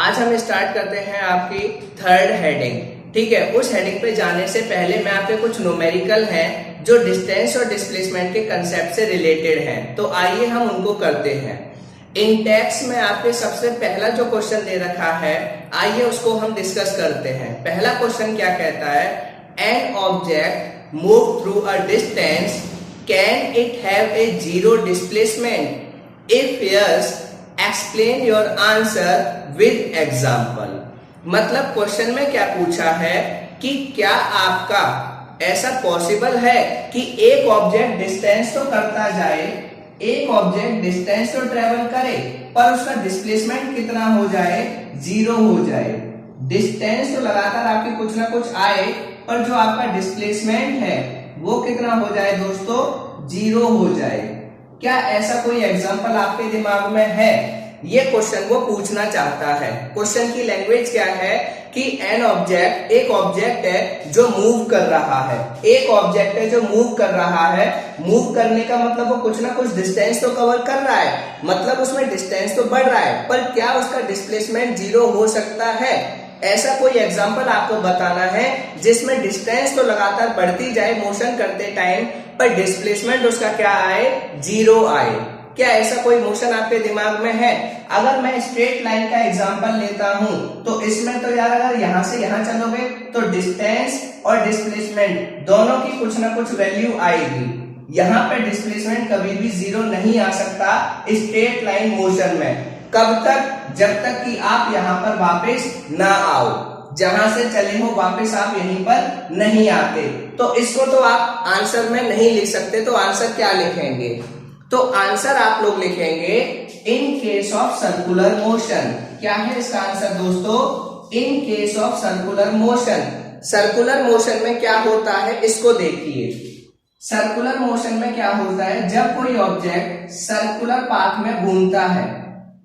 आज हम स्टार्ट करते हैं आपकी थर्ड हेडिंग। ठीक है, उस हेडिंग पे जाने से पहले मैं आपके कुछ न्यूमेरिकल हैं जो डिस्टेंस और डिस्प्लेसमेंट के कंसेप्ट से रिलेटेड हैं, तो आइए हम उनको करते हैं। इन टेक्स्ट में आपके सबसे पहला जो क्वेश्चन दे रखा है, आइए उसको हम डिस्कस करते हैं। पहला क्वेश्चन क्या कहता है, an object move through a distance, can it have a zero displacement? If yes, explain your answer with example. मतलब क्वेश्चन में क्या पूछा है कि क्या आपका ऐसा पॉसिबल है कि एक ऑब्जेक्ट डिस्टेंस तो करता जाए, एक ऑब्जेक्ट डिस्टेंस तो ट्रेवल करे, पर उसका डिस्प्लेसमेंट कितना हो जाए, जीरो हो जाए। डिस्टेंस तो लगातार आपकी कुछ ना कुछ आए, पर जो आपका डिस्प्लेसमेंट है वो कितना हो जाए दोस्तों, जीरो हो जाए। क्या ऐसा कोई एग्जांपल आपके दिमाग में है? ये क्वेश्चन वो पूछना चाहता है। क्वेश्चन की लैंग्वेज क्या है कि एन ऑब्जेक्ट, एक ऑब्जेक्ट है जो मूव कर रहा है, एक ऑब्जेक्ट है जो मूव कर रहा है। मूव करने का मतलब वो कुछ ना कुछ डिस्टेंस तो कवर कर रहा है, मतलब उसमें डिस्टेंस तो बढ़ रहा है, पर क्या उसका डिस्प्लेसमेंट जीरो हो सकता है? ऐसा कोई एग्जांपल आपको बताना है जिसमें डिस्टेंस तो लगातार बढ़ती जाए मोशन करते टाइम, पर डिस्प्लेसमेंट उसका क्या आए, जीरो आए। क्या ऐसा कोई मोशन आपके दिमाग में है? अगर मैं स्ट्रेट लाइन का एग्जांपल लेता हूं तो इसमें तो यार अगर यहां से यहां चलोगे तो डिस्टेंस और डिस्प्लेसमेंट दोनों की कुछ ना कुछ वैल्यू आएगी। यहां पे डिस्प्लेसमेंट कभी भी जीरो नहीं आ सकता स्ट्रेट लाइन मोशन में। कब तक? जब तक कि आप यहां पर वापस ना आओ, जहां से चले हो वापस आप यहीं पर नहीं आते। तो इसको तो आप आंसर में नहीं लिख सकते, तो आंसर क्या लिखेंगे? तो आंसर आप लोग लिखेंगे in case of circular motion. क्या है इसका आंसर दोस्तों? In case of circular motion. Circular motion में क्या होता है इसको देखिए। सर्कुलर मोशन में क्या होता है, जब कोई ऑब्जेक्ट सर्कुलर पाथ में घूमता है,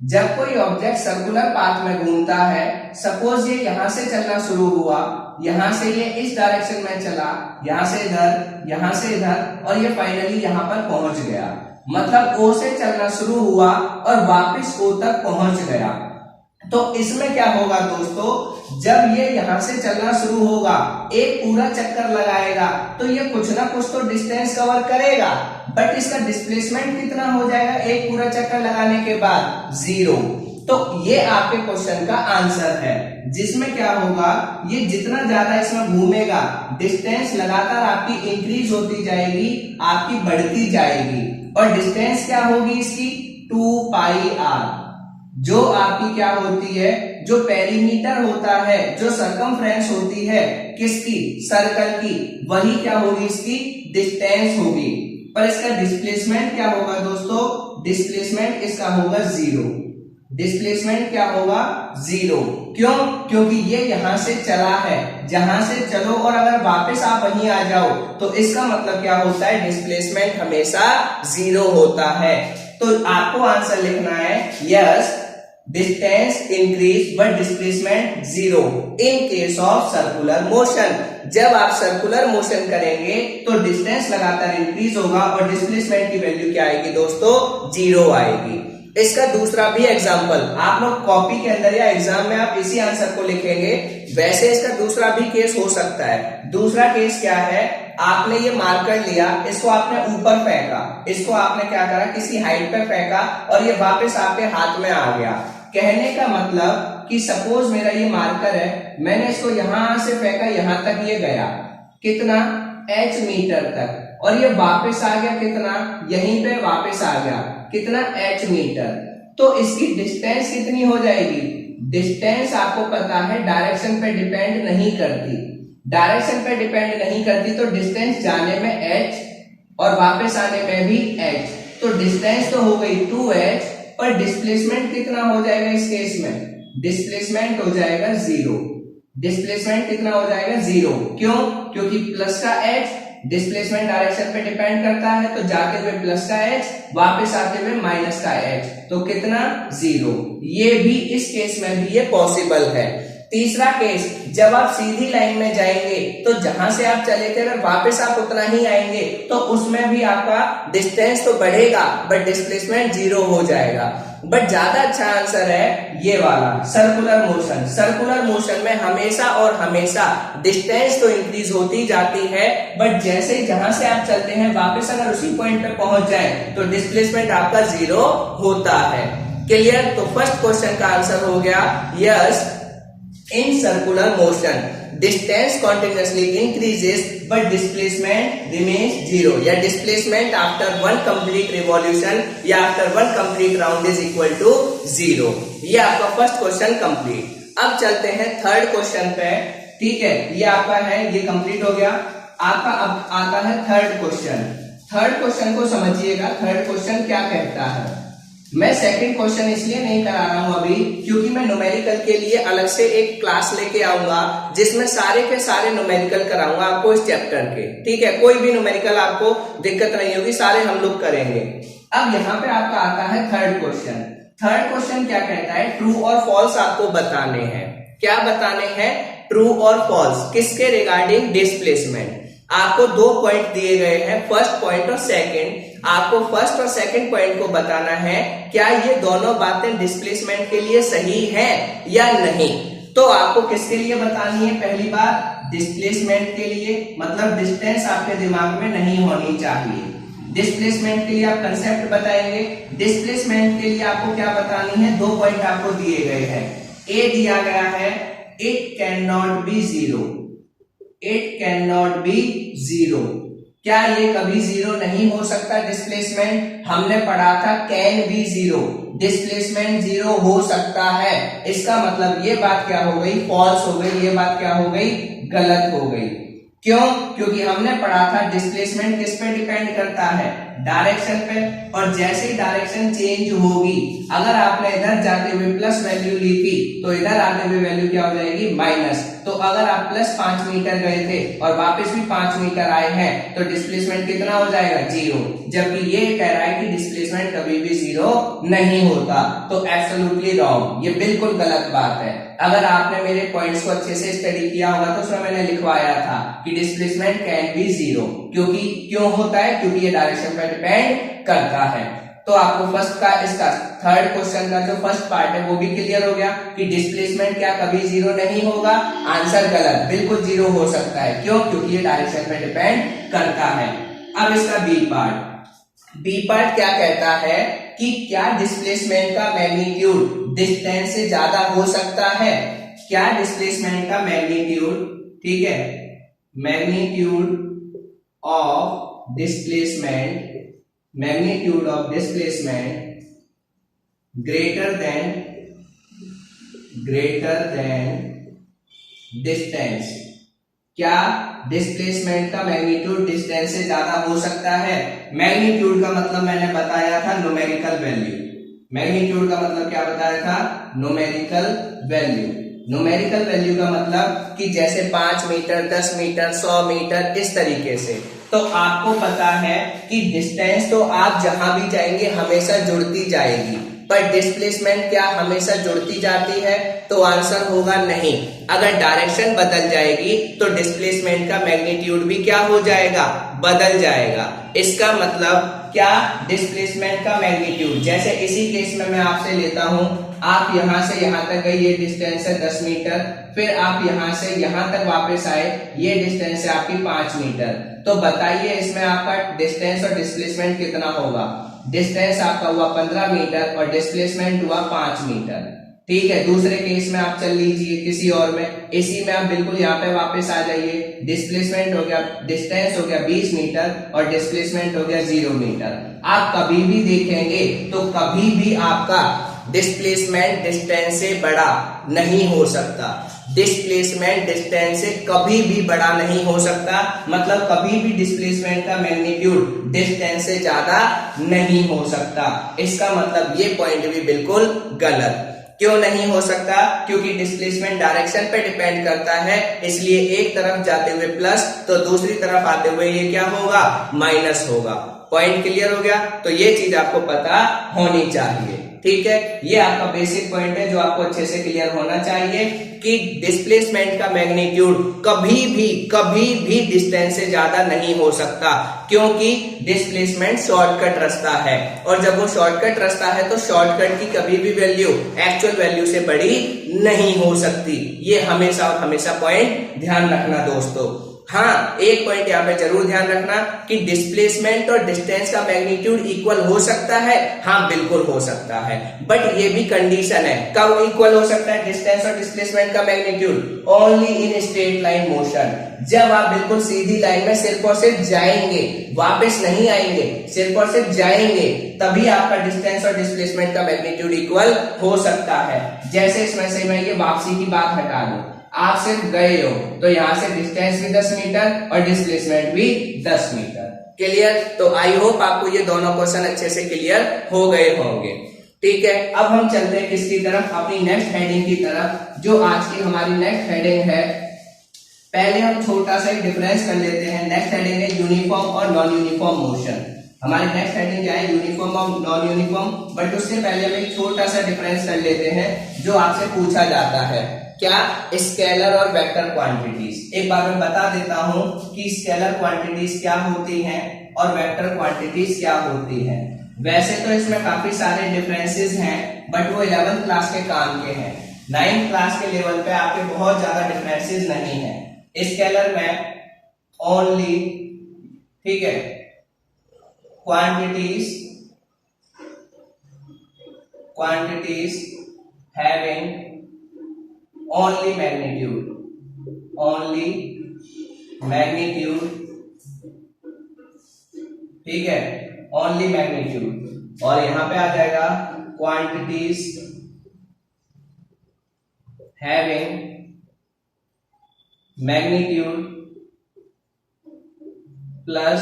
जब कोई ऑब्जेक्ट सर्कुलर पाथ में घूमता है, सपोज ये यहां से चलना शुरू हुआ, यहां से ये इस डायरेक्शन में चला, यहां से इधर, यहां से इधर, और ये फाइनली यहां पर पहुंच गया। मतलब ओ से चलना शुरू हुआ और वापस ओ तक पहुंच गया। तो इसमें क्या होगा दोस्तों, जब ये यहां से चलना शुरू होगा, एक पूरा चक्कर लगाएगा, तो ये कुछ ना कुछ तो डिस्टेंस कवर करेगा, बट इसका डिस्प्लेसमेंट कितना हो जाएगा एक पूरा चक्कर लगाने के बाद? जीरो। तो ये आपके क्वेश्चन का आंसर है, जिसमें क्या होगा, ये जितना ज्यादा इसमें घूमेगा, डिस्टेंस लगातार आपकी इंक्रीज होती जाएगी, आपकी बढ़ती जाएगी, और डिस्टेंस क्या होगी इसकी, 2 पाई आर, जो आपकी क्या होती है, जो पेरीमीटर होता है, जो सरकमफ्रेंस होती है किसकी, सर्कल की, वही क्या होगी इसकी डिस्टेंस होगी। पर इसका डिस्प्लेसमेंट क्या होगा दोस्तों, डिस्प्लेसमेंट इसका होगा जीरो। डिस्प्लेसमेंट क्या होगा, जीरो। क्यों? क्योंकि ये यहां से चला है, जहां से चलो और अगर वापस आप वहीं आ जाओ तो इसका मतलब क्या होता है, डिस्प्लेसमेंट हमेशा जीरो होता है। तो आपको आंसर लिखना है yes, distance increase but displacement zero in case of circular motion. जब आप सर्कुलर मोशन करेंगे तो डिस्टेंस लगातार इंक्रीज होगा और डिस्प्लेसमेंट की वैल्यू क्या आएगी दोस्तों, जीरो आएगी। इसका दूसरा भी एग्जांपल आप लोग कॉपी के अंदर या एग्जाम में आप इसी आंसर को लिखेंगे, वैसे इसका दूसरा भी केस हो सकता है। दूसरा केस क्या है, आपने ये मार्कर लिया, इसको आपने ऊपर फेंका, इसको आपने क्या करा, किसी हाइट पे फेंका और ये वापस आपके हाथ में आ गया। कहने का मतलब कि सपोज मेरा ये मार्कर है, मैंने इसको यहां से फेंका, यहां तक ये गया, कितना, h मीटर तक, और ये वापस आ गया कितना, यहीं पे वापस आ गया, कितना, h मीटर। तो इसकी डिस्टेंस कितनी हो जाएगी? डिस्टेंस आपको पता है डायरेक्शन पे डिपेंड नहीं करती, डायरेक्शन पे डिपेंड नहीं करती, तो डिस्टेंस जाने में h और वापस आने में भी h, तो डिस्टेंस तो हो गई 2h, पर डिस्प्लेसमेंट कितना हो जाएगा इस केस में, डिस्प्लेसमेंट हो जाएगा जीरो। डिस्प्लेसमेंट कितना हो जाएगा, जीरो। क्यों? क्योंकि प्लस का h डिस्प्लेसमेंट डायरेक्शन पे डिपेंड करता है, तो जाते हुए प्लस का h, वापस आते हुए माइनस का h, तो कितना, जीरो। ये भी इस केस में भी ये पॉसिबल है। तीसरा केस, जब आप सीधी लाइन में जाएंगे तो जहां से आप चले थे अगर वापस आप उतना ही आएंगे तो उसमें भी आपका डिस्टेंस तो बढ़ेगा बट डिस्प्लेसमेंट 0 हो जाएगा। बट ज्यादा अच्छा आंसर है ये वाला, सर्कुलर मोशन। सर्कुलर मोशन में हमेशा और हमेशा डिस्टेंस तो इंक्रीज होती जाती है बट जैसे ही जहां से आप चलते हैं वापस अगर उसी पॉइंट पे पहुंच जाए तो डिस्प्लेसमेंट आपका 0 होता है। क्लियर? तो फर्स्ट क्वेश्चन का आंसर हो गया yes, in circular motion distance continuously increases but displacement remains 0 या displacement after one complete revolution या after one complete round is equal to 0। ये आपका फर्स्ट क्वेश्चन कंप्लीट। अब चलते हैं थर्ड क्वेश्चन पे। ठीक है, ये आपका है, ये कंप्लीट हो गया आपका। अब आता है थर्ड क्वेश्चन। थर्ड क्वेश्चन को समझिएगा, थर्ड क्वेश्चन क्या कहता है। मैं सेकंड क्वेश्चन इसलिए नहीं करा रहा हूं अभी क्योंकि मैं न्यूमेरिकल के लिए अलग से एक क्लास लेके आऊंगा जिसमें सारे के सारे न्यूमेरिकल कराऊंगा आपको इस चैप्टर के। ठीक है, कोई भी न्यूमेरिकल आपको दिक्कत नहीं होगी, सारे हम लोग करेंगे। अब यहाँ पे आपका आता है थर्ड क्वेश्चन। थर्ड क्वेश्चन क्या कहता है, ट्रू और फॉल्स आपको बताने हैं। क्या बताने हैं? ट्रू और फॉल्स। किसके रिगार्डिंग? डिस्प्लेसमेंट। आपको 2 पॉइंट दिए गए हैं, फर्स्ट पॉइंट और सेकंड। आपको फर्स्ट और सेकंड पॉइंट को बताना है क्या ये दोनों बातें डिस्प्लेसमेंट के लिए सही है या नहीं। तो आपको किसके लिए बतानी है? पहली बात डिस्प्लेसमेंट के लिए, मतलब डिस्टेंस आपके दिमाग में नहीं होनी चाहिए। डिस्प्लेसमेंट के लिए आप कंसेप्ट बताएंगे। डिस्प्लेसमेंट के लिए आपको क्या बतानी है? 2 पॉइंट आपको दिए गए हैं। ए दिया गया है, it can not be 0। It can not be 0। क्या ये कभी 0 नहीं हो सकता डिस्प्लेसमेंट? हमने पढ़ा था कैन बी 0, डिस्प्लेसमेंट 0 हो सकता है। इसका मतलब ये बात क्या हो गई? फॉल्स हो गई। ये बात क्या हो गई? गलत हो गई। क्यों? क्योंकि हमने पढ़ा था डिस्प्लेसमेंट किस पे डिपेंड करता है? डायरेक्शन पे। और जैसे ही डायरेक्शन चेंज होगी, अगर आपने इधर जाते हुए प्लस वैल्यू ली थी तो इधर आते हुए वैल्यू क्या हो जाएगी? माइनस। तो अगर आप प्लस 5 मीटर गए थे और वापस भी 5 मीटर आए हैं तो डिस्प्लेसमेंट कितना हो जाएगा? 0। जबकि ये कह रहा है कि डिस्प्लेसमेंट कभी भी 0 नहीं होता। तो एब्सोल्युटली रॉन्ग, ये बिल्कुल गलत बात है। अगर आपने मेरे पॉइंट्स को अच्छे से स्टडी किया होगा तो उसमें मैंने लिखवाया था कि डिस्प्लेसमेंट कैन बी 0। क्योंकि क्यों होता है? क्योंकि ये डायरेक्शन पर डिपेंड करता है। तो आपको फर्स्ट का, इसका थर्ड क्वेश्चन का जो फर्स्ट पार्ट है वो भी क्लियर हो गया कि डिस्प्लेसमेंट क्या कभी 0 नहीं होगा। आंसर गलत, बिल्कुल 0 हो सकता है। क्यों? क्योंकि ये डायरेक्शन पर डिपेंड करता है। अब इसका बी पार्ट। बी पार्ट क्या कहता है कि क्या डिस्प्लेसमेंट का मैग्नीट्यूड डिस्टेंस से ज्यादा हो सकता है? क्या डिस्प्लेसमेंट का मैग्नीट्यूड, ठीक है, magnitude of displacement, magnitude of displacement greater than distance. क्या डिस्प्लेसमेंट का मैग्नीट्यूड डिस्टेंस से ज्यादा हो सकता है? मैग्नीट्यूड का मतलब मैंने बताया था न्यूमेरिकल वैल्यू। मैग्नीट्यूड का मतलब क्या बताया था? Numerical value. न्यूमेरिकल वैल्यू का मतलब कि जैसे 5 मीटर, 10 मीटर, 100 मीटर, इस तरीके से। तो आपको पता है कि डिस्टेंस तो आप जहां भी जाएंगे हमेशा जुड़ती जाएगी, पर डिस्प्लेसमेंट क्या हमेशा जुड़ती जाती है? तो आंसर होगा नहीं। अगर डायरेक्शन बदल जाएगी तो डिस्प्लेसमेंट का मैग्नीट्यूड भी क्या हो जाएगा? बदल जाएगा। इसका मतलब क्या? डिस्प्लेसमेंट का मैग्नीट्यूड, जैसे इसी केस में मैं आपसे लेता हूं, आप यहां से यहां तक गए, ये डिस्टेंस है 10 मीटर, फिर आप यहां से यहां तक वापस आए, ये डिस्टेंस है आपकी 5 मीटर। तो बताइए इसमें आपका डिस्टेंस और डिस्प्लेसमेंट कितना होगा? डिस्टेंस आपका हुआ 15 मीटर और डिस्प्लेसमेंट हुआ 5 मीटर। ठीक है, दूसरे केस में आप चल लीजिए किसी और में, इसी में आप बिल्कुल यहाँ पे वापस आ जाइए। डिस्प्लेसमेंट हो गया, डिस्टेंस हो गया 20 मीटर और डिस्प्लेसमेंट हो गया 0 मीटर। आप कभी भी देखेंगे तो कभी भी आपका डिस्प्लेसमेंट डिस्टेंस से बड़ा नहीं हो सकता। डिस्प्लेसमेंट डिस्टेंस से कभी भी बड़ा नहीं हो सकता, मतलब कभी भी डिस्प्लेसमेंट का मैग्नीट्यूड डिस्टेंस से ज्यादा नहीं हो सकता। इसका मतलब ये पॉइंट भी बिल्कुल गलत। क्यों नहीं हो सकता? क्योंकि डिस्प्लेसमेंट डायरेक्शन पे डिपेंड करता है, इसलिए एक तरफ जाते हुए प्लस तो दूसरी तरफ आते हुए ये क्या होगा? माइनस होगा। पॉइंट क्लियर हो गया? तो ये चीज आपको पता होनी चाहिए। ठीक है, ये आपका बेसिक पॉइंट है जो आपको अच्छे से क्लियर होना चाहिए कि डिस्प्लेसमेंट का मैग्नीट्यूड कभी भी डिस्टेंस से ज्यादा नहीं हो सकता, क्योंकि डिस्प्लेसमेंट शॉर्टकट रास्ता है, और जब वो शॉर्टकट रास्ता है तो शॉर्टकट की कभी भी वैल्यू एक्चुअल वैल्यू से बड़ी नहीं हो सकती। ये हमेशा और हमेशा पॉइंट ध्यान रखना दोस्तों। हाँ, एक पॉइंट यहाँ पे जरूर ध्यान रखना कि डिस्प्लेसमेंट और डिस्टेंस का मैग्नीट्यूड इक्वल हो सकता है। हाँ, बिल्कुल हो सकता है, बट ये भी कंडीशन है। कब इक्वल हो सकता है डिस्टेंस और डिस्प्लेसमेंट का magnitude? Only in straight line motion. जब आप बिल्कुल सीधी लाइन में सिर्फ और सिर्फ जाएंगे, वापस नहीं आएंगे, सिर्फ और सिर्फ जाएंगे, तभी आपका डिस्टेंस और डिस्प्लेसमेंट का मैग्नीट्यूड इक्वल हो सकता है। जैसे इसमें से मैं ये वापसी की बात हटा दूं, आप सिर्फ गए हो तो यहां से डिस्टेंस भी 10 मीटर और डिस्प्लेसमेंट भी 10 मीटर। क्लियर? तो आई होप आपको ये दोनों क्वेश्चन अच्छे से क्लियर हो गए होंगे। ठीक है, अब हम चलते हैं किसकी तरफ? अपनी नेक्स्ट हेडिंग की तरफ, जो आज की हमारी नेक्स्ट हेडिंग है। पहले हम छोटा सा एक डिफरेंस कर लेते हैं। नेक्स्ट हेडिंग है यूनिफॉर्म और नॉन यूनिफॉर्म मोशन। हमारी नेक्स्ट हेडिंग क्या है? यूनिफॉर्म और नॉन यूनिफॉर्म। बट उससे पहले हम एक छोटा सा डिफरेंस कर लेते हैं जो आपसे पूछा जाता है। क्या? स्केलर और वेक्टर क्वांटिटीज। एक बार मैं बता देता हूं कि स्केलर क्वांटिटीज क्या होती हैं और वेक्टर क्वांटिटीज क्या होती हैं। वैसे तो इसमें काफी सारे डिफरेंसेस हैं, बट वो 11th क्लास के काम के हैं। 9th क्लास के लेवल पे आपके बहुत ज्यादा डिफरेंसेस नहीं है। स्केलर में ओनली, ठीक है, quantities having only magnitude, ठीक है, only magnitude। और यहां पे आ जाएगा quantities having magnitude plus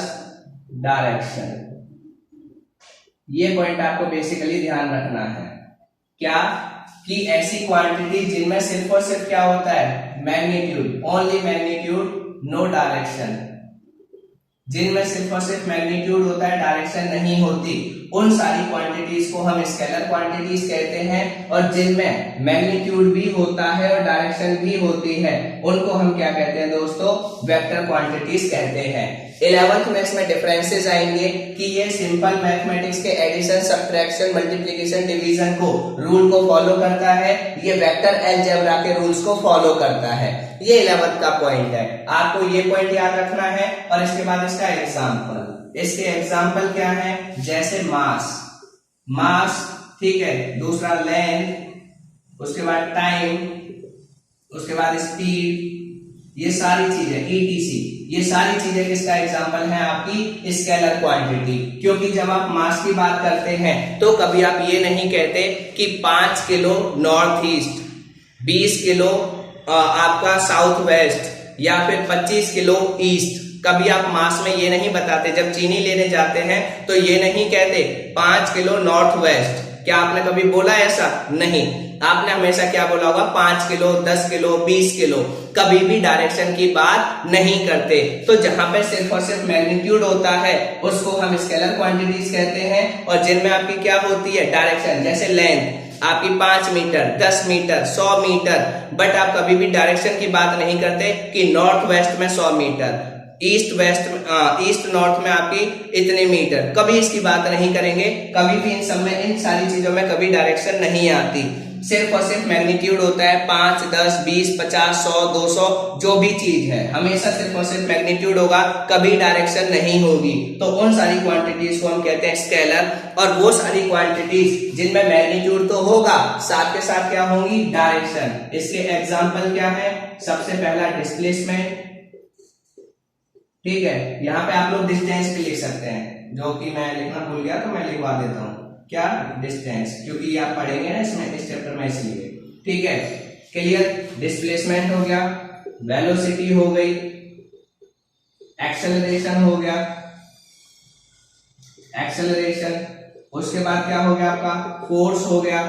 direction. ये पॉइंट आपको बेसिकली ध्यान रखना है। क्या? कि ऐसी क्वांटिटी जिनमें सिर्फ और सिर्फ क्या होता है? Magnitude, only magnitude, no direction. जिनमें सिर्फ और सिर्फ मैग्नीट्यूड होता है, डायरेक्शन नहीं होती, उन सारी क्वांटिटीज को हम स्केलर क्वांटिटीज कहते हैं। और जिनमें मैग्नीट्यूड भी होता है और डायरेक्शन भी होती है, उनको हम क्या कहते हैं दोस्तों? वेक्टर क्वांटिटीज कहते हैं। 11th में इसमें डिफरेंसेस आएंगे कि ये सिंपल मैथमेटिक्स के एडिशन, सब्ट्रैक्शन, मल्टीप्लिकेशन, डिवीजन को रूल को फॉलो करता है, ये वेक्टर अलजेब्रा के रूल्स को फॉलो करता है। ये 11th का पॉइंट है, आपको ये पॉइंट याद रखना है। और इसके बाद इसका एग्जाम्पल, इसके एग्जाम्पल क्या है? जैसे मास, ठीक है, दूसरा लेंथ, उसके बाद टाइम, उसके बाद स्पीड, ये सारी चीजें, ETC, ये सारी चीजें किसका एग्जाम्पल है? आपकी स्केलर क्वांटिटी। क्योंकि जब आप मास की बात करते हैं तो कभी आप ये नहीं कहते कि 5 किलो नॉर्थ ईस्ट, 20 किलो आपका साउथ वेस्ट, या फिर 25 किलो ईस्ट। कभी आप मास में ये नहीं बताते। जब चीनी लेने जाते हैं तो ये नहीं कहते 5 किलो नॉर्थ वेस्ट। क्या आपने कभी बोला ऐसा? नहीं। आपने हमेशा क्या बोला होगा? 5 किलो, 10 किलो, 20 किलो। कभी भी डायरेक्शन की बात नहीं करते। तो जहां पे सिर्फ और सिर्फ मैग्नीट्यूड होता है उसको हम स्केलर क्वांटिटीज कहते हैं। और जिनमें आपकी क्या होती है? डायरेक्शन। जैसे लेंथ आपकी 5 मीटर, 10 मीटर, 100 मीटर, बट आप कभी भी डायरेक्शन की बात नहीं करते कि नॉर्थ वेस्ट में 100 metre, east west, east north में आपकी इतने मीटर। कभी इसकी बात नहीं करेंगे। कभी भी इन सब में, इन सारी चीजों में कभी डायरेक्शन नहीं आती। सिर्फ और सिर्फ मैग्नीट्यूड होता है। 5, 10, 20, 50, 100, 200, जो भी चीज है, हमेशा सिर्फ और सिर्फ मैग्नीट्यूड होगा, कभी डायरेक्शन नहीं होगी। तो उन सारी क्वांटिटीज को हम कहते हैं स्केलर। और वो सारी क्वांटिटीज जिनमें मैग्नीट्यूड तो होगा, साथ के साथ क्या होंगी? डायरेक्शन। इसके एग्जाम्पल क्या है? सबसे पहला डिस्प्लेसमेंट, ठीक है, यहाँ पे आप लोग डिस्टेंस भी लिख सकते हैं, जो कि मैं लिखना भूल गया तो मैं लिखवा देता हूँ। क्या? डिस्टेंस, क्योंकि ये आप पढ़ेंगे ना इसमें, इस चैप्टर में, इसलिए। ठीक है, क्लियर? डिस्प्लेसमेंट हो गया, वेलोसिटी हो गई, एक्सेलरेशन हो गया, एक्सेलरेशन। उसके बाद क्या हो गया आपका? फोर्स हो गया,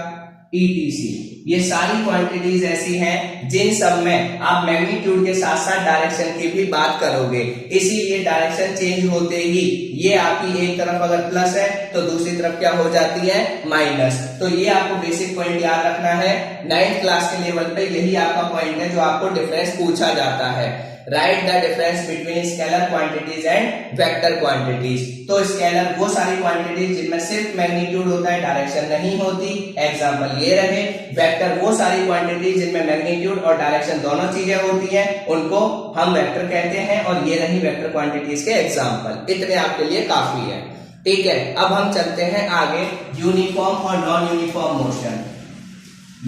ETC। ये सारी क्वांटिटीज ऐसी हैं जिन सब में आप मैग्नीट्यूड के साथ साथ डायरेक्शन की भी बात करोगे, इसीलिए डायरेक्शन चेंज होते ही ये आपकी एक तरफ अगर प्लस है तो दूसरी तरफ क्या हो जाती है, माइनस। तो ये आपको बेसिक पॉइंट याद रखना है। 9th क्लास के लेवल पे यही आपका पॉइंट है जो आपको डिफरेंस पूछा जाता है। Right the difference between scalar quantities and vector quantities. तो स्केलर वो सारी क्वांटिटीज जिनमें सिर्फ मैग्नीट्यूड होता है, डायरेक्शन नहीं होती, एग्जांपल ये रहे। वेक्टर वो सारी क्वांटिटीज जिनमें मैग्नीट्यूड और डायरेक्शन दोनों चीजें होती हैं, उनको हम वेक्टर कहते हैं। और ये रही वेक्टर क्वांटिटीज के एग्जांपल। इतने आपके लिए काफी है, ठीक है। अब हम चलते हैं आगे, यूनिफॉर्म और नॉन यूनिफॉर्म मोशन।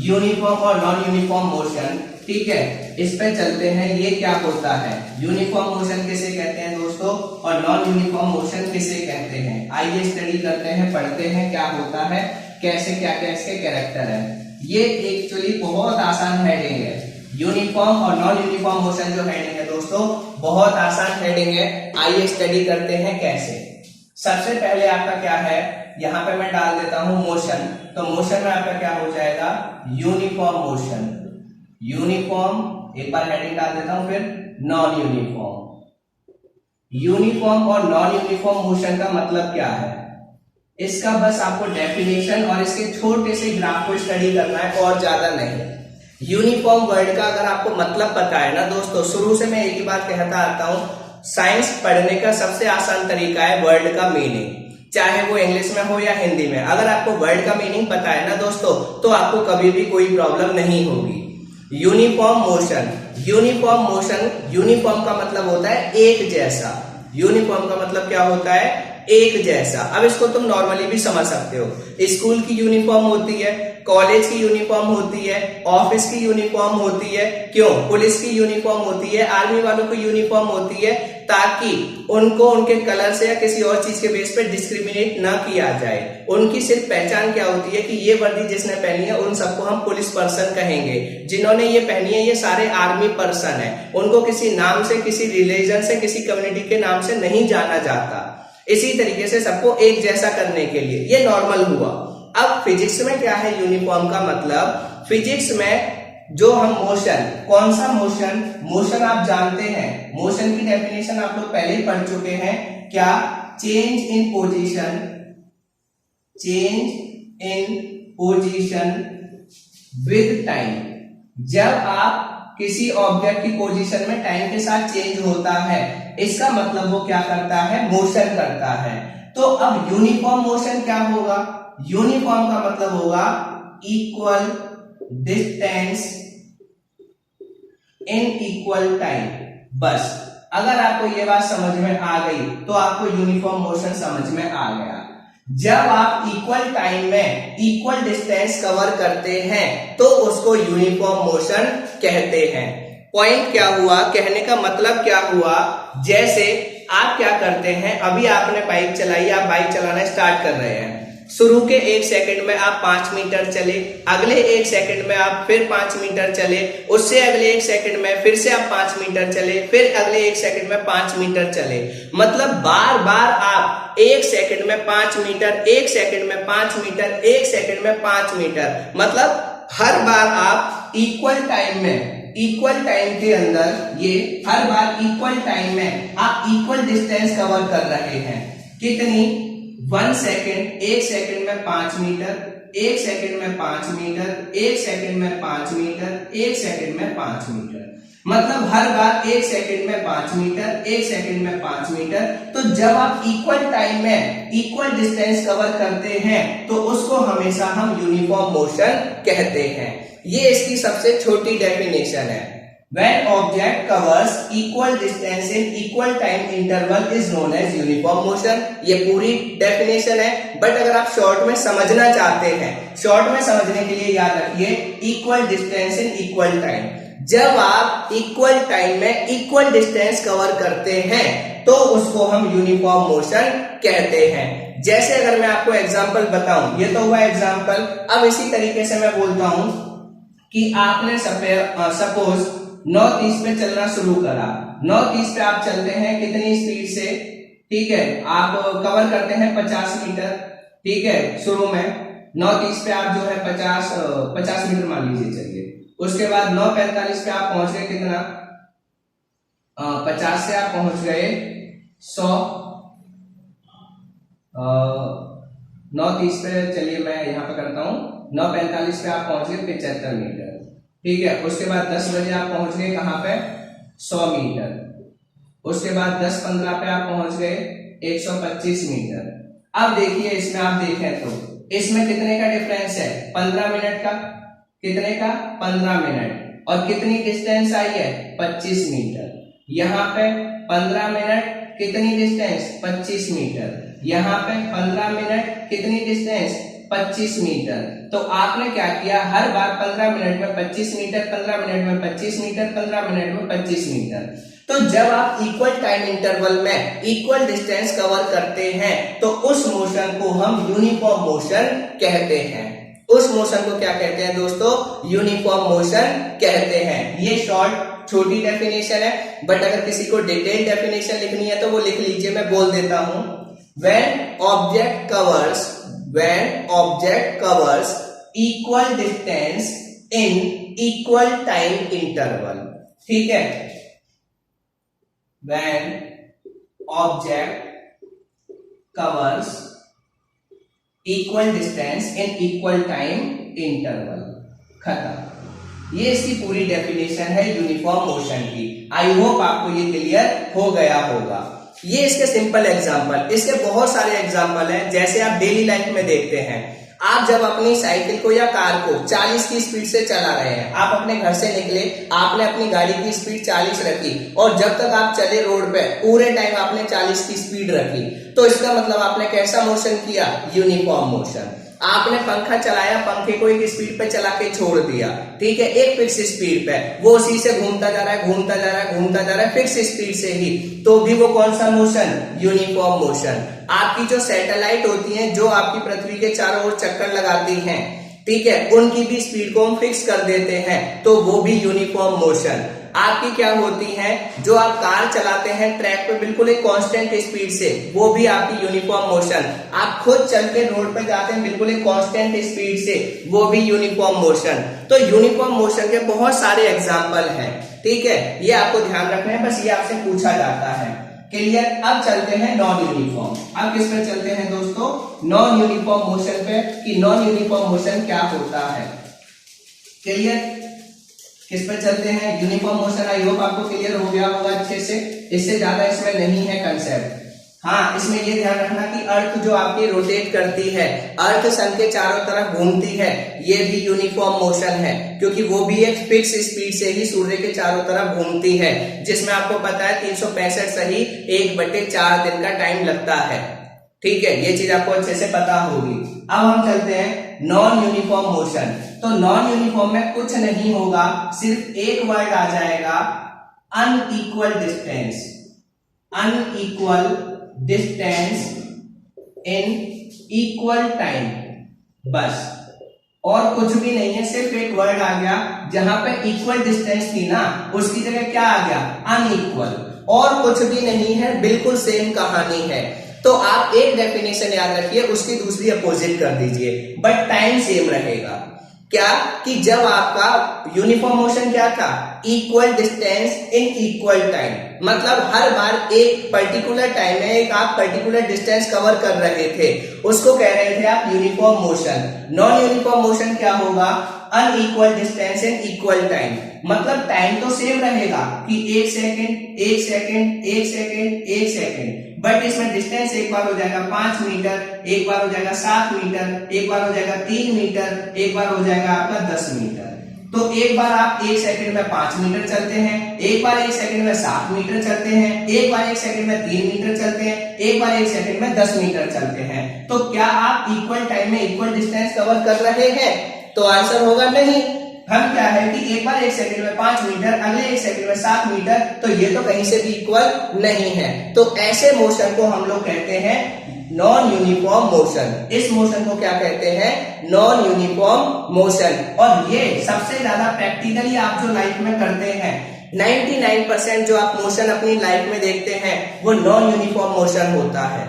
यूनिफॉर्म और नॉन यूनिफॉर्म मोशन, ठीक है, इस पे चलते हैं। ये क्या होता है, यूनिफॉर्म मोशन किसे कहते हैं दोस्तों, और नॉन यूनिफॉर्म मोशन किसे कहते हैं। आइए स्टडी करते हैं, पढ़ते हैं क्या होता है, कैसे क्या क्या इसके कैरेक्टर है। ये एक्चुअली बहुत आसान हेडिंग है। यूनिफॉर्म और नॉन यूनिफॉर्म मोशन जो हेडिंग है दोस्तों, बहुत आसान हेडिंग है। आइए स्टडी करते हैं कैसे। सबसे पहले आपका क्या है, यहां पे मैं डाल देता हूं मोशन। तो मोशन में आपका क्या हो जाएगा, यूनिफॉर्म मोशन। यूनिफॉर्म, एक बार हेडिंग डाल देता हूं, फिर नॉन यूनिफॉर्म। यूनिफॉर्म और नॉन यूनिफॉर्म मोशन का मतलब क्या है, इसका बस आपको डेफिनेशन और इसके छोटे से ग्राफ को स्टडी करना है, और ज्यादा नहीं। यूनिफॉर्म वर्ड का अगर आपको मतलब पता है ना दोस्तों, शुरू से मैं एक ही बात कहता आता हूं, साइंस पढ़ने का सबसे आसान तरीका है वर्ड का मीनिंग, चाहे वो इंग्लिश में हो या हिंदी में। अगर आपको वर्ड का मीनिंग पता है ना दोस्तों, तो आपको कभी भी कोई प्रॉब्लम नहीं होगी। Uniform motion, uniform motion, uniform का मतलब होता है एक जैसा। यूनिफॉर्म का मतलब क्या होता है, एक जैसा। अब इसको तुम नॉर्मली भी समझ सकते हो, स्कूल की यूनिफॉर्म होती है, कॉलेज की यूनिफॉर्म होती है, ऑफिस की यूनिफॉर्म होती है, क्यों, पुलिस की यूनिफॉर्म होती है, आर्मी वालों की यूनिफॉर्म होती है, ताकि उनको उनके कलर से या किसी और चीज के बेस पे डिस्क्रिमिनेट ना किया जाए। उनकी सिर्फ पहचान क्या होती है कि ये वर्दी जिसने पहनी है उन सबको हम पुलिस पर्सन कहेंगे, जिन्होंने ये पहनी है ये सारे आर्मी पर्सन है। उनको किसी नाम से, किसी रिलीजन से, किसी कम्युनिटी के नाम से नहीं जाना जाता। इसी तरीके से सबको एक जैसा करने के लिए ये नॉर्मल हुआ। अब फिजिक्स में क्या है यूनिफॉर्म का मतलब, फिजिक्स में जो हम मोशन, कौन सा मोशन, मोशन आप जानते हैं, मोशन की डेफिनेशन आप लोग पहले ही पढ़ चुके हैं, क्या, change in position, change in position with time. जब आप किसी ऑब्जेक्ट की पोजीशन में टाइम के साथ चेंज होता है, इसका मतलब वो क्या करता है, मोशन करता है। तो अब यूनिफॉर्म मोशन क्या होगा, यूनिफॉर्म का मतलब होगा equal distance in equal time. बस अगर आपको ये बात समझ में आ गई तो आपको यूनिफॉर्म मोशन समझ में आ गया। जब आप इक्वल टाइम में इक्वल डिस्टेंस कवर करते हैं तो उसको यूनिफॉर्म मोशन कहते हैं। पॉइंट क्या हुआ, कहने का मतलब क्या हुआ, जैसे आप क्या करते हैं, अभी आपने बाइक चलाई, आप बाइक चलाना स्टार्ट कर रहे हैं, शुरू के 1 सेकंड में आप 5 मीटर चले, अगले 1 सेकंड में आप फिर 5 मीटर चले, उससे अगले 1 सेकंड में फिर से आप 5 मीटर चले, फिर अगले 1 सेकंड में 5 मीटर चले। मतलब बार बार आप 1 सेकंड में 5 मीटर, 1 सेकंड में 5 मीटर, 1 सेकंड में 5 मीटर, मतलब हर बार आप इक्वल टाइम में, इक्वल टाइम के अंदर, ये हर बार इक्वल टाइम में आप इक्वल डिस्टेंस कवर कर रहे हैं। कितनी, 1 सेकेंड, 1 सेकेंड में 5 मीटर, 1 सेकेंड में 5 मीटर, 1 सेकेंड में 5 मीटर, 1 सेकेंड में 5 मीटर, मतलब हर बार 1 सेकेंड में 5 मीटर, 1 सेकेंड में 5 मीटर। तो जब आप इक्वल टाइम में इक्वल डिस्टेंस कवर करते हैं तो उसको हमेशा हम यूनिफॉर्म मोशन कहते हैं। ये इसकी सबसे छोटी डेफिनेशन है। When object covers equal distance in equal time interval is known as uniform motion। ये पूरी डेफिनेशन है, बट अगर आप शॉर्ट में समझना चाहते हैं, शॉर्ट में समझने के लिए याद रखिए equal distance in equal time. जब आप इक्वल टाइम में इक्वल डिस्टेंस कवर करते हैं तो उसको हम यूनिफॉर्म मोशन कहते हैं। जैसे अगर मैं आपको एग्जांपल बताऊं, ये तो हुआ एग्जांपल। अब इसी तरीके से मैं बोलता हूं कि आपने सपोज 9:30 पे चलना शुरू करा, 9:30 पे आप चलते हैं कितनी स्पीड से, ठीक है, आप कवर करते हैं 50 मीटर, ठीक है, शुरू में 9:30 पे आप जो है 50 मीटर मान लीजिए चलिए। उसके बाद 9:45 पे आप पहुंच गए कितना, 50 से आप पहुंच गए 100। 9:30 पे चलिए मैं यहाँ पे करता हूँ, 9:45 पे आप पहुंच गए 75 मीटर, ठीक है। उसके बाद 10 बजे आप पहुंच गए कहाँ पे, 100 मीटर। उसके बाद 10:15 पे आप पहुंच गए 125 मीटर। अब देखिए इसमें आप देखें तो इसमें कितने का डिफरेंस है, 15 मिनट का। कितने का, 15 मिनट। और कितनी डिस्टेंस आई है, 25 मीटर। यहाँ पे 15 मिनट कितनी डिस्टेंस, 25 मीटर। यहाँ पे 15 मिनट कितनी डिस्टेंस, 25 मीटर। तो आपने क्या किया, हर बार 15 मिनट में 25 मीटर, 15 मिनट में 25 मीटर, 15 मिनट में 25 मीटर। तो जब आप इक्वल टाइम इंटरवल में इक्वल डिस्टेंस कवर करते हैं तो उस मोशन को हम यूनिफॉर्म मोशन कहते हैं। उस मोशन को क्या कहते हैं दोस्तों, यूनिफॉर्म मोशन कहते हैं। ये शॉर्ट छोटी डेफिनेशन है, बट अगर किसी को डिटेल डेफिनेशन लिखनी है तो वो लिख लीजिए, मैं बोल देता हूं। When object covers equal distance in equal time interval, ठीक है। When object covers equal distance in equal time interval, खत्म। ये इसकी पूरी डेफिनेशन है यूनिफॉर्म मोशन की। आई होप आपको ये क्लियर हो गया होगा। ये इसके सिंपल एग्जांपल, इसके बहुत सारे एग्जांपल हैं। जैसे आप डेली लाइफ में देखते हैं, आप जब अपनी साइकिल को या कार को 40 की स्पीड से चला रहे हैं, आप अपने घर से निकले, आपने अपनी गाड़ी की स्पीड 40 रखी और जब तक आप चले रोड पे पूरे टाइम आपने 40 की स्पीड रखी, तो इसका मतलब आपने कैसा मोशन किया, यूनिफॉर्म मोशन। आपने पंखा चलाया, पंखे को एक स्पीड पे चला के छोड़ दिया, ठीक है, एक फिक्स स्पीड पे, वो उसी से घूमता जा रहा है, घूमता जा रहा है, घूमता जा रहा है फिक्स स्पीड से ही, तो भी वो कौन सा मोशन, यूनिफॉर्म मोशन। आपकी जो सैटेलाइट होती हैं, जो आपकी पृथ्वी के चारों ओर चक्कर लगाती हैं, ठीक है, उनकी भी स्पीड को हम फिक्स कर देते हैं, तो वो भी यूनिफॉर्म मोशन। आपकी क्या होती है, जो आप कार चलाते हैं ट्रैक पे बिल्कुल एक कांस्टेंट स्पीड से, वो भी आपकी यूनिफॉर्म मोशन। आप खुद चल के रोड पे जाते हैं बिल्कुल एक कांस्टेंट स्पीड से, वो भी यूनिफॉर्म मोशन। तो यूनिफॉर्म मोशन के बहुत सारे एग्जांपल हैं, ठीक है, ये आपको ध्यान रखना है, बस ये आपसे पूछा जाता है। क्लियर। अब चलते हैं नॉन यूनिफॉर्म। अब किस पे चलते हैं दोस्तों, नॉन यूनिफॉर्म मोशन पे, कि नॉन यूनिफॉर्म मोशन क्या होता है। क्लियर। किस पे चलते हैं, यूनिफॉर्म मोशन। आई होप आपको क्लियर हो गया होगा अच्छे से, इससे ज्यादा इसमें नहीं है कंसेप्ट। हाँ, इसमें ये ध्यान रखना कि अर्थ जो आपकी रोटेट करती है, अर्थ सन के चारों तरफ घूमती है, ये भी यूनिफॉर्म मोशन है, क्योंकि वो भी एक फिक्स स्पीड से ही सूर्य के चारों तरफ घूमती है, जिसमें आपको पता है 365 सही 1/4 दिन का टाइम लगता है, ठीक है, ये चीज आपको अच्छे से पता होगी। अब हम चलते हैं नॉन यूनिफॉर्म मोशन। तो नॉन यूनिफॉर्म में कुछ नहीं होगा, सिर्फ एक वर्ड आ जाएगा, unequal distance. Unequal distance in equal time, बस, और कुछ भी नहीं है, सिर्फ एक वर्ड आ गया। जहां पे इक्वल डिस्टेंस थी ना, उसकी जगह क्या आ गया, अनइक्वल, और कुछ भी नहीं है, बिल्कुल सेम कहानी है। तो आप एक डेफिनेशन याद रखिए, उसकी दूसरी अपोजिट कर दीजिए, बट टाइम सेम रहेगा। क्या, कि जब आपका यूनिफॉर्म मोशन क्या था, equal distance in equal time, मतलब हर बार एक पर्टिकुलर टाइम में एक आप पर्टिकुलर डिस्टेंस कवर कर रहे थे, उसको कह रहे थे आप uniform motion. Non uniform motion क्या होगा, unequal distance in equal time, मतलब टाइम तो सेम रहेगा कि 1 second 1 second 1 second 1 second, but इसमें डिस्टेंस एक बार हो जाएगा 5 मीटर, एक बार हो जाएगा 7 मीटर, एक बार हो जाएगा 3 मीटर, एक बार हो जाएगा आपका 10 मीटर। तो एक बार आप 1 सेकंड में 5 मीटर चलते हैं, एक बार 1 सेकंड में 7 मीटर चलते हैं, एक बार 1 सेकंड में 3 मीटर चलते हैं, एक बार 1 सेकंड में 10 मीटर चलते हैं। तो क्या आप इक्वल टाइम में इक्वल डिस्टेंस कवर कर रहे हैं, तो आंसर होगा नहीं। हम क्या है कि एक बार 1 सेकंड में 5 मीटर, अगले 1 सेकंड में 7 मीटर, तो ये तो कहीं से भी इक्वल नहीं है। तो ऐसे मोशन को हम लोग कहते हैं नॉन यूनिफॉर्म मोशन। इस मोशन को क्या कहते हैं, नॉन यूनिफॉर्म मोशन। और ये सबसे ज्यादा प्रैक्टिकली आप जो लाइफ में करते हैं, 99% जो आप मोशन अपनी लाइफ में देखते हैं, वो नॉन यूनिफॉर्म मोशन होता है।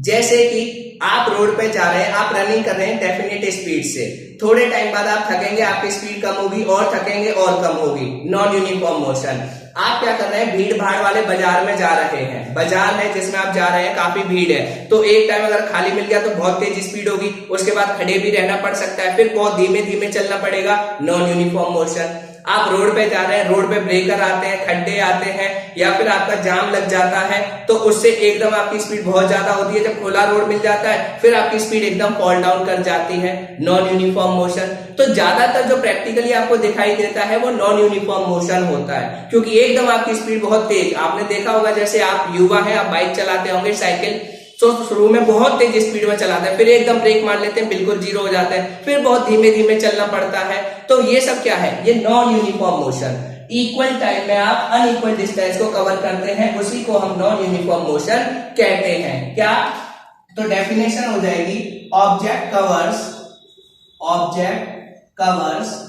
जैसे कि आप रोड पे जा रहे हैं, आप रनिंग कर रहे हैं डेफिनेट स्पीड से, थोड़े टाइम बाद आप थकेंगे, आपकी स्पीड कम होगी और थकेंगे और कम होगी, नॉन यूनिफॉर्म मोशन। आप क्या कर रहे हैं, भीड़ भाड़ वाले बाजार में जा रहे हैं, बाजार है जिसमें आप जा रहे हैं, काफी भीड़ है, तो एक टाइम अगर खाली मिल गया तो बहुत तेज स्पीड होगी, उसके बाद खड़े भी रहना पड़ सकता है, फिर बहुत धीमे धीमे चलना पड़ेगा, नॉन यूनिफॉर्म मोशन। आप रोड पे जा रहे हैं, रोड पे ब्रेकर आते हैं, खड्डे आते हैं, या फिर आपका जाम लग जाता है, तो उससे एकदम आपकी स्पीड बहुत ज्यादा होती है, जब खुला रोड मिल जाता है फिर आपकी स्पीड एकदम फॉल डाउन कर जाती है, नॉन यूनिफॉर्म मोशन। तो ज्यादातर जो प्रैक्टिकली आपको दिखाई देता है वो नॉन यूनिफॉर्म मोशन होता है, क्योंकि एकदम आपकी स्पीड बहुत तेज, आपने देखा होगा जैसे आप युवा है, आप बाइक चलाते होंगे, साइकिल, तो शुरू में बहुत तेज स्पीड में चलाते हैं, फिर एकदम ब्रेक मार लेते हैं, बिल्कुल जीरो हो जाता है, फिर बहुत धीमे धीमे चलना पड़ता है। तो ये सब क्या है, ये non uniform motion. Equal time में आप अनइक्वल डिस्टेंस को कवर करते हैं, उसी को हम नॉन यूनिफॉर्म मोशन कहते हैं। क्या, तो डेफिनेशन हो जाएगी object covers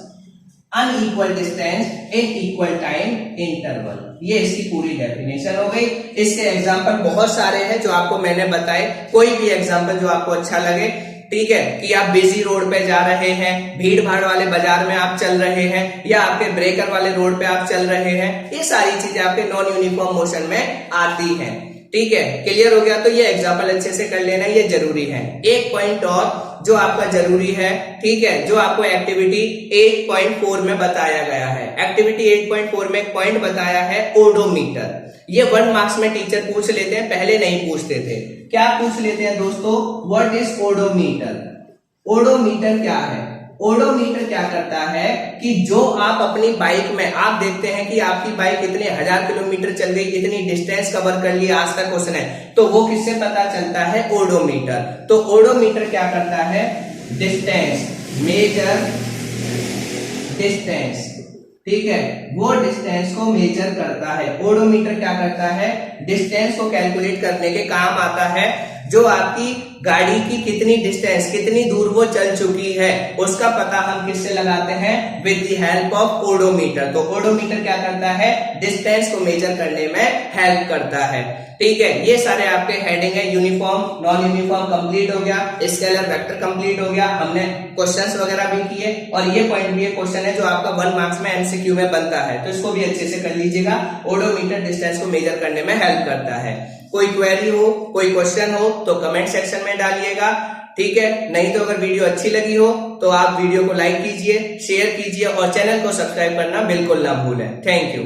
unequal distance in equal time interval, ये इसकी पूरी डेफिनेशन हो गई। इसके एग्जांपल बहुत सारे हैं जो आपको मैंने बताए, कोई भी एग्जांपल जो आपको अच्छा लगे, ठीक है, कि आप बिजी रोड पे जा रहे हैं, भीड़ भाड़ वाले बाजार में आप चल रहे हैं, या आपके ब्रेकर वाले रोड पे आप चल रहे हैं, ये सारी चीजें आपके नॉन यूनिफॉर्म मोशन में आती हैं। ठीक है, क्लियर हो गया? तो ये एग्जांपल अच्छे से कर लेना, ये जरूरी है। एक पॉइंट और जो आपका जरूरी है, ठीक है, जो आपको एक्टिविटी 8.4 में बताया गया है। एक्टिविटी 8.4 में एक पॉइंट बताया है ओडोमीटर। ये 1 मार्क्स में टीचर पूछ लेते हैं, पहले नहीं पूछते थे। क्या पूछ लेते हैं दोस्तों, व्हाट इज ओडोमीटर? ओडोमीटर क्या है? ओडोमीटर क्या करता है कि जो आप अपनी बाइक में, आप देखते हैं कि आपकी बाइक इतने 1000 किलोमीटर चल गई, इतनी डिस्टेंस कवर कर ली आज तक उसने, तो वो किससे पता चलता है? ओडोमीटर। तो ओडोमीटर क्या करता है? डिस्टेंस, मेजर डिस्टेंस, ठीक है, वो डिस्टेंस को मेजर करता है। ओडोमीटर क्या करता है? डिस्टेंस को कैलकुलेट करने के काम आता है। जो आपकी गाड़ी की कितनी डिस्टेंस, कितनी दूर वो चल चुकी है, उसका पता हम किससे लगाते हैं? With the help of odometer. तो ओडोमीटर क्या करता है? डिस्टेंस को मेजर करने में हेल्प करता है। ठीक है, ये सारे आपके हेडिंग है। यूनिफॉर्म, नॉन यूनिफॉर्म कंप्लीट हो गया, स्केलर वेक्टर कंप्लीट हो गया, हमने क्वेश्चंस वगैरह भी किए, और ये पॉइंट भी एक क्वेश्चन है जो आपका 1 मार्क्स में एमसीक्यू में बनता है, तो इसको भी अच्छे से कर लीजिएगा। ओडोमीटर डिस्टेंस को मेजर करने में हेल्प करता है। कोई क्वेरी हो, कोई क्वेश्चन हो तो कमेंट सेक्शन में डालिएगा, ठीक है। नहीं तो अगर वीडियो अच्छी लगी हो तो आप वीडियो को लाइक कीजिए, शेयर कीजिए और चैनल को सब्सक्राइब करना बिल्कुल ना भूलें। Thank you.